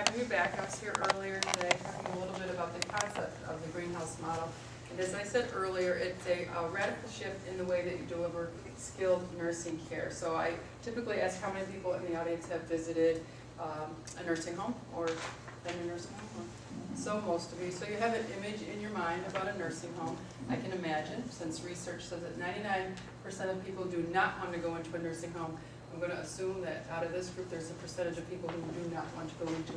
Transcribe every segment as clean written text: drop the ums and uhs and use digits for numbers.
happy to be back. I was here earlier today talking a little bit about the concept of the greenhouse model. And as I said earlier, it's a radical shift in the way that you deliver skilled nursing care. So I typically ask how many people in the audience have visited a nursing home or been in a nursing home. So most of you. So you have an image in your mind about a nursing home. I can imagine, since research says that 99% of people do not want to go into a nursing home, I'm going to assume that out of this group there's a percentage of people who do not want to go into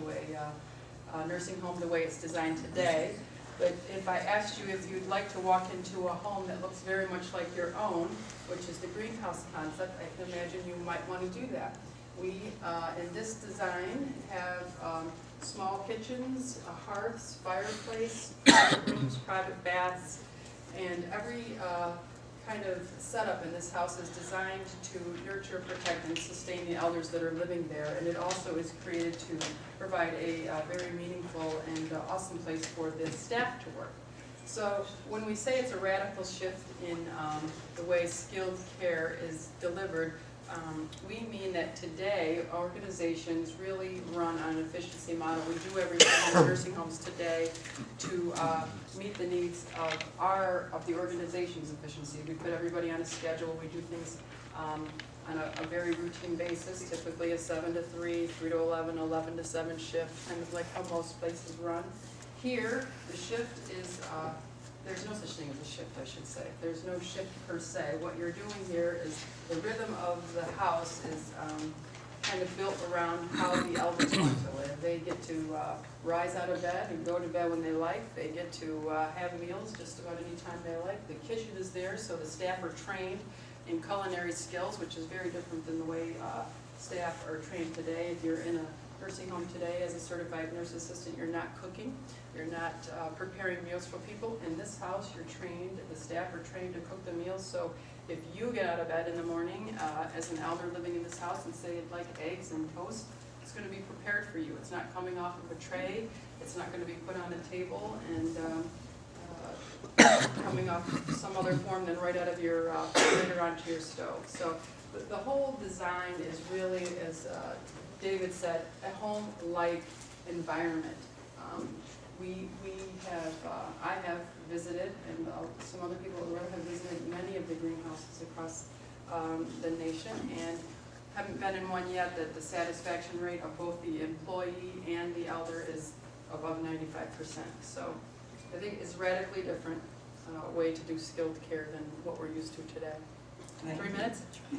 a nursing home the way it's designed today. But if I asked you if you'd like to walk into a home that looks very much like your own, which is the greenhouse concept, I can imagine you might want to do that. We, in this design, have small kitchens, hearths, fireplace, private rooms, private baths, and every kind of setup in this house is designed to nurture, protect, and sustain the elders that are living there. And it also is created to provide a very meaningful and awesome place for the staff to work. So when we say it's a radical shift in the way skilled care is delivered, we mean that today organizations really run on an efficiency model. We do everything in nursing homes today to meet the needs of the organization's efficiency. We put everybody on a schedule. We do things on a very routine basis, typically a 7 to 3, 3 to 11, 11 to 7 shift, kind of like how most places run. Here, the shift is there's no such thing as a shift, I should say. There's no shift per se. What you're doing here is the rhythm of the house is kind of built around how the elders want to live. They get to rise out of bed and go to bed when they like. They get to have meals just about any time they like. The kitchen is there, so the staff are trained in culinary skills, which is very different than the way staff are trained today. If you're in a nursing home today as a certified nurse assistant, you're not cooking. You're not preparing meals for people. In this house, you're trained, the staff are trained to cook the meals. So if you get out of bed in the morning as an elder living in this house and say you'd like eggs and toast, it's going to be prepared for you. It's not coming off of a tray. It's not going to be put on a table and coming off some other form than right out of your refrigerator onto your stove. So the whole design is really, as David said, a home-like environment. I have visited, and some other people at Loretto have visited many of the greenhouses across the nation, and haven't been in one yet that the satisfaction rate of both the employee and the elder is above 95%. So I think it's a radically different way to do skilled care than what we're used to today. 3 minutes? I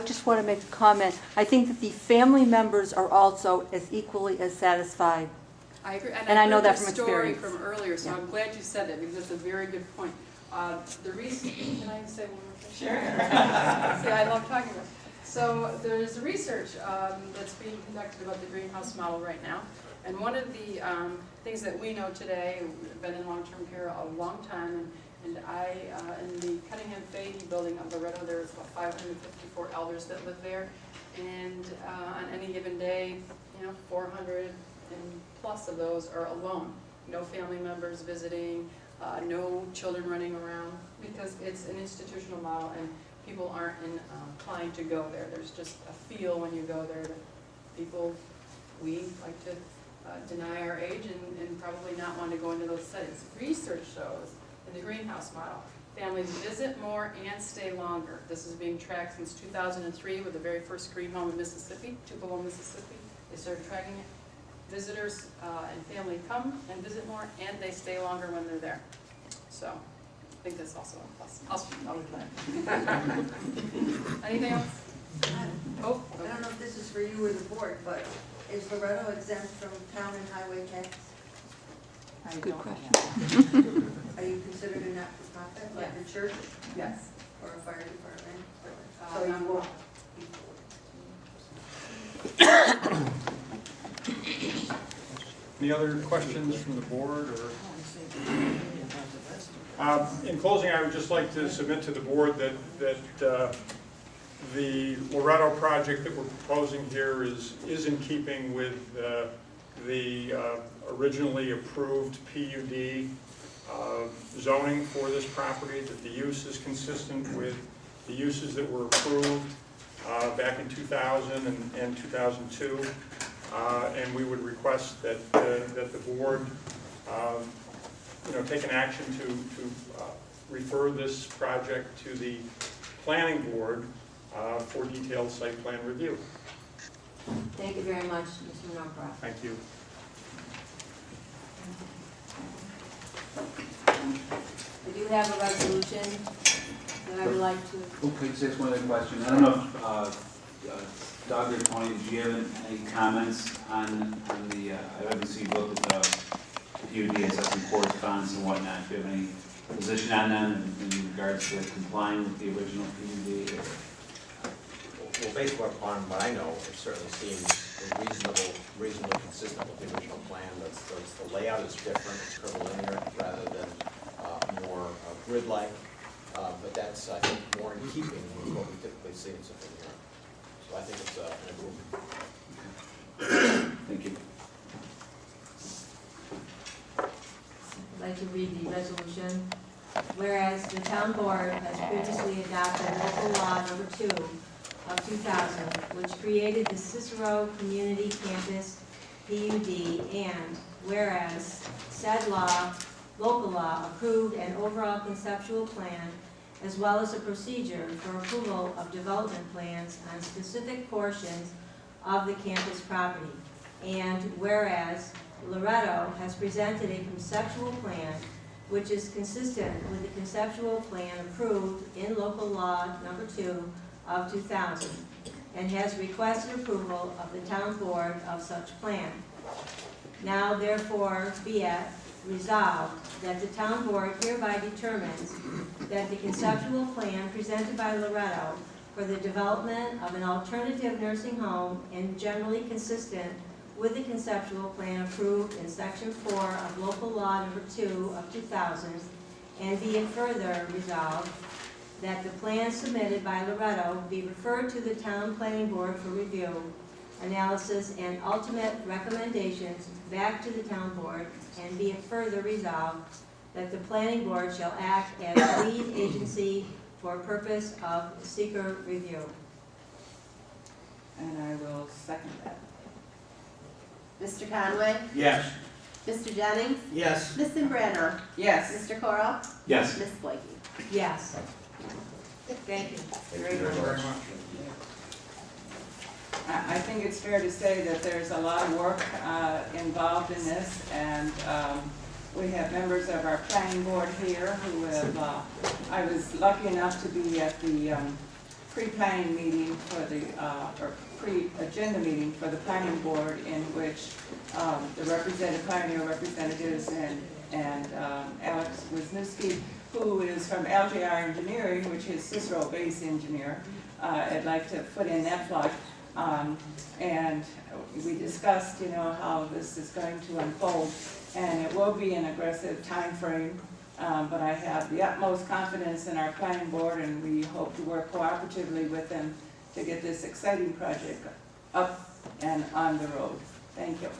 just want to make a comment. I think that the family members are also as equally as satisfied. I agree, And I know that from story experience. from earlier, so Yeah. I'm glad you said that because that's a very good point. The reason, can I say one more thing? Sure. See, I love talking about it. So there's research that's being conducted about the greenhouse model right now. And one of the things that we know today, we've been in long-term care a long time, and I, in the Cunningham Fahey building of Loretto, there's about 554 elders that live there. And on any given day, 400 and plus of those are alone. No family members visiting, no children running around, because it's an institutional model and people aren't inclined to go there. There's just a feel when you go there that people, we like to deny our age and probably not want to go into those settings. Research shows in the greenhouse model, families visit more and stay longer. This is being tracked since 2003 with the very first green home in Mississippi, Tupelo, Mississippi. They started tracking it. Visitors and family come and visit more, and they stay longer when they're there. So I think that's also a plus. I'll leave that. Anything else? Oh, I don't know if this is for you or the board, but is Loretto exempt from town and highway tax? Good question. Are you considered a not-for-profit, like Yes. a church yes. or a fire department? So So you you won't. Any other questions from the board? In closing, I would just like to submit to the board that the Loretto project that we're proposing here is in keeping with the originally approved PUD zoning for this property, that the use is consistent with the uses that were approved back in 2000 and 2002. And we would request that the board take an action to refer this project to the planning board for detailed site plan review. Thank you very much, Mr. Norcross. Thank you. We do have a resolution that I would like to. Okay, just one other question. I don't know if Doug or Tony, did you have any comments on the, I haven't seen you looked at the PUD assessment correspondence and whatnot. Do you have any position on them in regards to complying with the original PUD? Well, based upon what I know, it certainly seems reasonably consistent with the original plan. The layout is different, it's curvilinear rather than more grid-like, but that's, I think, more in keeping with what we typically see in something here. So I think it's an improvement. Thank you. I'd like to read the resolution. Whereas the town board has previously adopted local law number 2 of 2000, which created the Cicero Community Campus PUD, and whereas said local law approved an overall conceptual plan as well as a procedure for approval of development plans on specific portions of the campus property. And whereas Loretto has presented a conceptual plan which is consistent with the conceptual plan approved in local law number 2 of 2000, and has requested approval of the town board of such plan. Now therefore be it resolved that the town board hereby determines that the conceptual plan presented by Loretto for the development of an alternative nursing home and generally consistent with the conceptual plan approved in section 4 of local law number 2 of 2000, and be it further resolved that the plan submitted by Loretto be referred to the town planning board for review, analysis, and ultimate recommendations back to the town board, and be it further resolved that the planning board shall act as lead agency for purpose of seeker review. And I will second that. Mr. Conway? Yes. Mr. Jennings? Yes. Ms. Imbrano? Yes. Mr. Coral? Yes. Ms. Blakey? Yes. Thank you. Thank you very much. I think it's fair to say that there's a lot of work involved in this, and we have members of our planning board here who have, I was lucky enough to be at the pre-planning meeting for the, or pre-agenda meeting for the planning board, in which the pioneer representatives and Alex Wisniewski, who is from LJR Engineering, which is Cicero-based engineer. I'd like to put in that plug. And we discussed, how this is going to unfold, and it will be an aggressive time frame, but I have the utmost confidence in our planning board, and we hope to work cooperatively with them to get this exciting project up and on the road. Thank you.